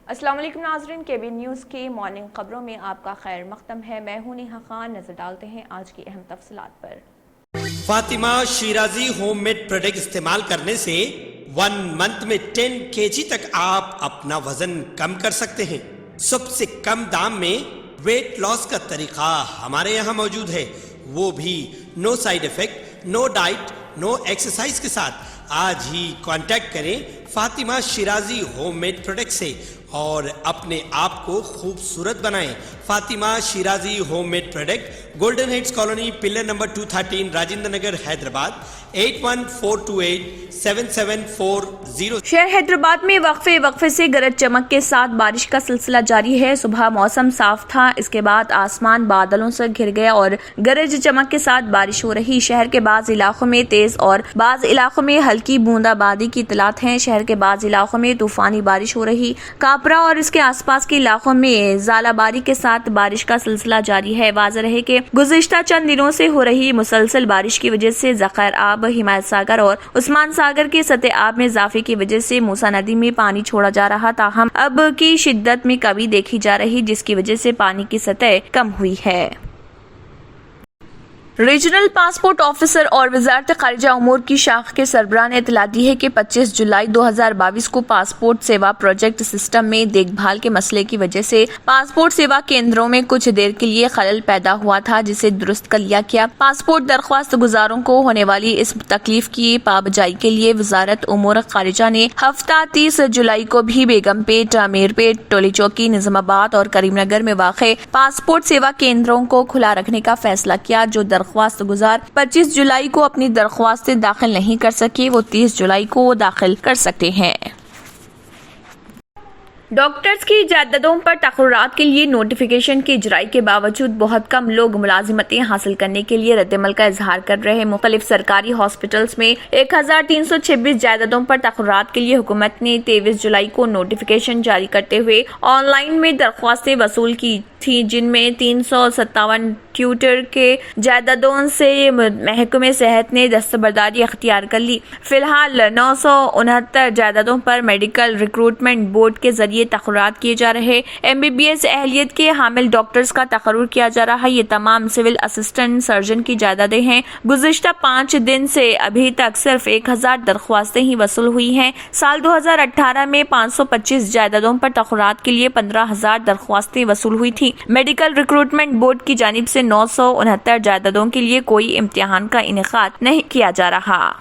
السلام علیکم ناظرین، KBN نیوز کی مارننگ خبروں میں آپ کا خیر مقدم ہے۔ میں ہوں نیہا خان۔ نظر ڈالتے ہیں آج کی اہم تفصیلات پر۔ Fatima Shirazi home made product استعمال کرنے سے 1 منتھ میں 10 kg تک آپ اپنا وزن کم کر سکتے ہیں۔ سب سے کم دام میں ویٹ لاس کا طریقہ ہمارے یہاں موجود ہے، وہ بھی no side effect, no diet, no exercise کے ساتھ۔ آج ہی کانٹیکٹ کریں Fatima Shirazi home made product سے اور اپنے آپ کو خوبصورت بنائیں۔ Fatima Shirazi home made product, golden heights colony, pillar number 213، Rajendra Nagar, Hyderabad, 8142877440۔ شہر حیدرآباد میں وقفے سے گرج چمک کے ساتھ بارش کا سلسلہ جاری ہے۔ صبح موسم صاف تھا، اس کے بعد آسمان بادلوں سے گھر گیا اور گرج چمک کے ساتھ بارش ہو رہی۔ شہر کے بعض علاقوں میں تیز اور بعض علاقوں میں ہلکی بوندا بادی کی اطلاعات ہیں۔ شہر کے بعض علاقوں میں طوفانی بارش ہو رہی۔ کاپرا اور اس کے آس پاس کے علاقوں میں ژالہ باری کے ساتھ بارش کا سلسلہ جاری ہے۔ واضح رہے کہ گزشتہ چند دنوں سے ہو رہی مسلسل بارش کی وجہ سے ذخائر آب، حمایت ساگر اور عثمان ساگر کے سطح آب میں اضافے کی وجہ سے موسیٰ ندی میں پانی چھوڑا جا رہا، تاہم اب کی شدت میں کمی دیکھی جا رہی، جس کی وجہ سے پانی کی سطح کم ہوئی ہے۔ ریجنل پاسپورٹ آفیسر اور وزارت خارجہ امور کی شاخ کے سربراہ نے اطلاع دی ہے کہ 25 جولائی 2022 کو پاسپورٹ سیوا پروجیکٹ سسٹم میں دیکھ بھال کے مسئلے کی وجہ سے پاسپورٹ سیوا کیندروں میں کچھ دیر کے لیے خلل پیدا ہوا تھا، جسے درست کر لیا گیا۔ پاسپورٹ درخواست گزاروں کو ہونے والی اس تکلیف کی پابجائی کے لیے وزارت امور خارجہ نے ہفتہ 30 جولائی کو بھی بیگم پیٹ، امیر پیٹ، ٹولی چوکی، نظام آباد اور کریم نگر میں واقع پاسپورٹ سیوا کیندروں کو کھلا رکھنے کا فیصلہ کیا۔ جو درخواست گزار 25 جولائی کو اپنی درخواستیں داخل نہیں کر سکے، وہ 30 جولائی کو داخل کر سکتے ہیں۔ ڈاکٹرز کی جائیدادوں پر تقررات کے لیے نوٹیفیکیشن کی اجرائی کے باوجود بہت کم لوگ ملازمتیں حاصل کرنے کے لیے رد عمل کا اظہار کر رہے ہیں۔ مختلف سرکاری ہاسپٹلز میں 1326 جائیدادوں پر تقررات کے لیے حکومت نے 23 جولائی کو نوٹیفیکیشن جاری کرتے ہوئے آن لائن میں درخواستیں وصول کی تھیں، جن میں 357 ٹیوٹر کے جائیدادوں سے محکمہ صحت نے دستبرداری اختیار کر لی۔ فی الحال 969 جائیدادوں پر میڈیکل ریکروٹمنٹ بورڈ کے ذریعے تقررات کیے جا رہے۔ MBBS اہلیت کے حامل ڈاکٹرز کا تقرر کیا جا رہا۔ یہ تمام سول اسسٹنٹ سرجن کی جائیدادیں ہیں۔ گزشتہ 5 دن سے ابھی تک صرف 1000 درخواستیں ہی وصول ہوئی ہیں۔ سال 2018 میں 525 جائیدادوں پر تقررات کے لیے 15000 درخواستیں وصول ہوئی تھیں۔ میڈیکل ریکروٹمنٹ بورڈ کی جانب سے 969 جائیدادوں کے لیے کوئی امتحان کا انعقاد نہیں کیا جا رہا۔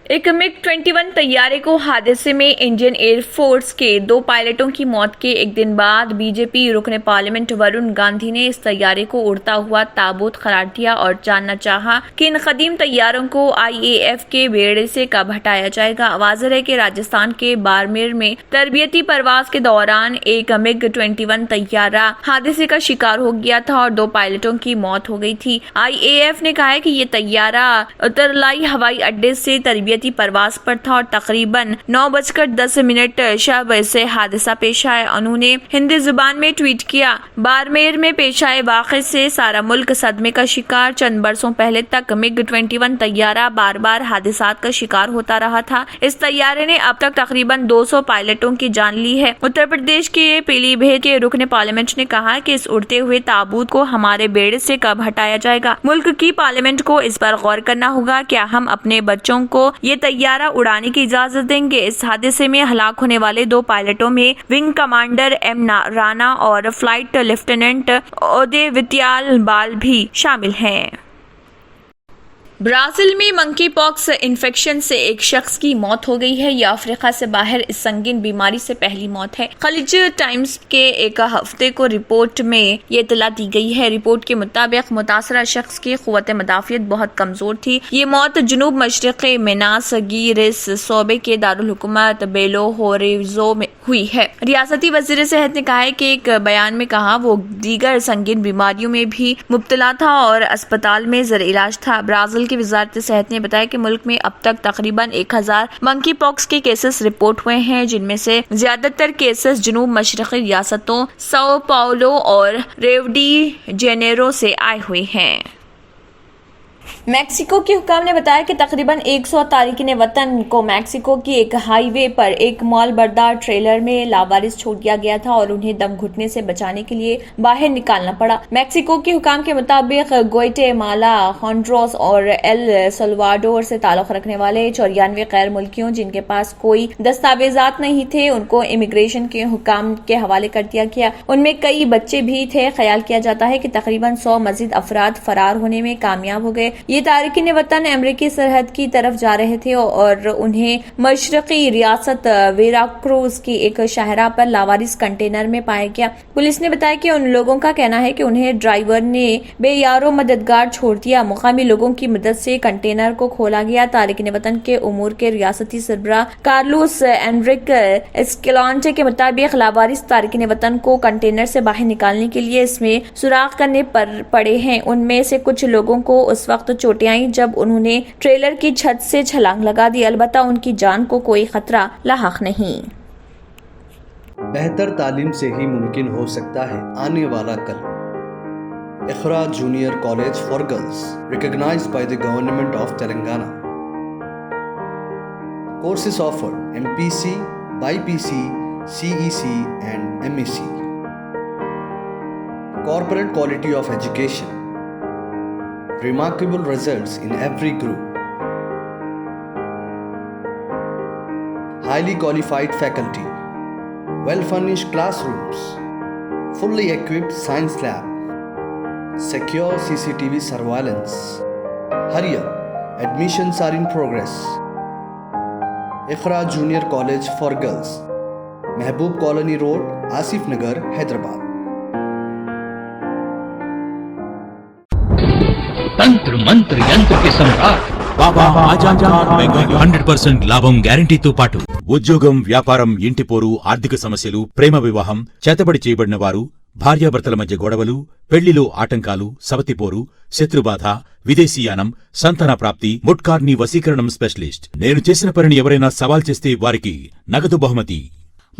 ایک MiG-21 طیارے کو حادثے میں انڈین ایئر فورس کے 2 پائلٹوں کی موت کے ایک دن بعد BJP رکن پارلیمنٹ ورون گاندھی نے اس طیارے کو اڑتا ہوا تابوت قرار دیا اور جاننا چاہا کہ ان قدیم طیاروں کو IAF کے بیڑے سے کب ہٹایا جائے گا۔ واضح ہے کہ راجستھان کے بارمیر میں تربیتی پرواز کے دوران ایک MiG-21 طیارہ حادثے کا شکار ہو گیا تھا اور 2 پائلٹوں کی موت ہو گئی تھی۔ IAF نے کہا ہے کہ یہ طیارہ اترلائی ہوائی اڈے سے تربیتی پرواز پر تھا اور تقریباً 9:10 شب سے حادثہ پیش آیا۔ انہوں نے ہندی زبان میں ٹویٹ کیا، بارمیر میں پیش آئے واقعے سے سارا ملک صدمے کا شکار۔ چند برسوں پہلے تک MiG-21 طیارہ بار بار حادثات کا شکار ہوتا رہا تھا۔ اس طیارے نے اب تک تقریباً 200 پائلٹوں کی جان لی ہے۔ اتر پردیش کے پیلی بھیت کے رکن پارلیمنٹ نے کہا کہ اس اڑتے ہوئے تابوت کو ہمارے بیڑے سے کب ہٹایا جائے گا۔ ملک کی پارلیمنٹ کو اس پر غور کرنا ہوگا، کیا ہم اپنے بچوں کو یہ طیارہ اڑانے کی اجازت دیں گے؟ اس حادثے میں ہلاک ہونے والے 2 پائلٹوں میں ونگ کمانڈر M رانا اور فلائٹ لیفٹیننٹ ادے وتیال بال بھی شامل ہیں۔ برازیل میں منکی پاکس انفیکشن سے ایک شخص کی موت ہو گئی ہے۔ یہ افریقہ سے باہر اس سنگین بیماری سے پہلی موت ہے۔ خلیج ٹائمز کے ایک ہفتے کو رپورٹ میں یہ اطلاع دی گئی ہے۔ رپورٹ کے مطابق متاثرہ شخص کی قوت مدافعت بہت کمزور تھی۔ یہ موت جنوب مشرقی میناس گیریس صوبے کے دارالحکومت بیلو ہوریزو میں ہوئی ہے۔ ریاستی وزیر صحت نے کہا ہے کہ ایک بیان میں کہا وہ دیگر سنگین بیماریوں میں بھی مبتلا تھا اور اسپتال میں زیر علاج تھا۔ برازیل کی وزارت صحت نے بتایا کہ ملک میں اب تک تقریباً 1000 منکی پاکس کے کیسز رپورٹ ہوئے ہیں، جن میں سے زیادہ تر کیسز جنوب مشرقی ریاستوں ساؤ پاؤلو اور ریو ڈی جینیرو سے آئے ہوئے ہیں۔ میکسیکو کے حکام نے بتایا کہ تقریباً 100 تارکین وطن کو میکسیکو کی ایک ہائی وے پر ایک مال بردار ٹریلر میں لاوارث چھوڑ دیا گیا تھا اور انہیں دم گھٹنے سے بچانے کے لیے باہر نکالنا پڑا۔ میکسیکو کے حکام کے مطابق گوئٹے مالا، ہونڈروس اور ایل سلواڈور سے تعلق رکھنے والے 94 غیر ملکیوں جن کے پاس کوئی دستاویزات نہیں تھے ان کو امیگریشن کے حکام کے حوالے کر دیا گیا۔ ان میں کئی بچے بھی تھے۔ خیال کیا جاتا ہے کہ تقریباً 100 مزید افراد فرار ہونے میں کامیاب ہو گئے۔ یہ تارکین وطن امریکی سرحد کی طرف جا رہے تھے اور انہیں مشرقی ریاست ویراکروز کی ایک شاہراہ پر لاوارث کنٹینر میں پایا گیا۔ پولیس نے بتایا کہ ان لوگوں کا کہنا ہے کہ انہیں ڈرائیور نے بے یارو مددگار چھوڑ دیا۔ مقامی لوگوں کی مدد سے کنٹینر کو کھولا گیا۔ تارکین وطن کے امور کے ریاستی سربراہ کارلوس انریک اسکلانٹے کے مطابق لاوارث تارکین وطن کو کنٹینر سے باہر نکالنے کے لیے اس میں سوراخ کرنے پڑے ہیں۔ ان میں سے کچھ لوگوں کو اس وقت چوٹیں آئیں جب انہوں نے ٹریلر کی چھت سے چھلانگ لگا دی، البتہ ان کی جان کو کوئی خطرہ لاحق نہیں۔ بہتر تعلیم سے ہی ممکن ہو سکتا ہے آنے والا کل۔ Iqra junior college for girls recognized by the Government of Telangana. Courses offered: MPC, BPC, CEC and MEC. Corporate quality of education. Remarkable results in every group. Highly qualified faculty. Well-furnished classrooms. Fully equipped science lab. Secure CCTV surveillance. Hurry up. Admissions are in progress. Iqra Junior College for Girls. Mehboob Colony Road, Asif Nagar, Hyderabad. తంత్ర మంత్ర యంత్ర కి సమ్రాట్ బాబా ఆజాద్ ఖాన్ బెంగాలీ 100% లాభం గ్యారంటీతో పాటు ఉద్యోగం, వ్యాపారం, ఇంటి పోరు, ఆర్థిక సమస్యలు, ప్రేమ వివాహం, చేతబడి చేయబడిన వారు, భార్యాభర్తల మధ్య గొడవలు, పెళ్లిలో ఆటంకాలు, సవతిపోరు, శత్రుబాధ, విదేశీయానం, సంతాన ప్రాప్తి, ముట్కార్ని వశీకరణం స్పెషలిస్ట్. నేను చేసిన పనిని ఎవరైనా సవాల్ చేస్తే వారికి నగదు బహుమతి.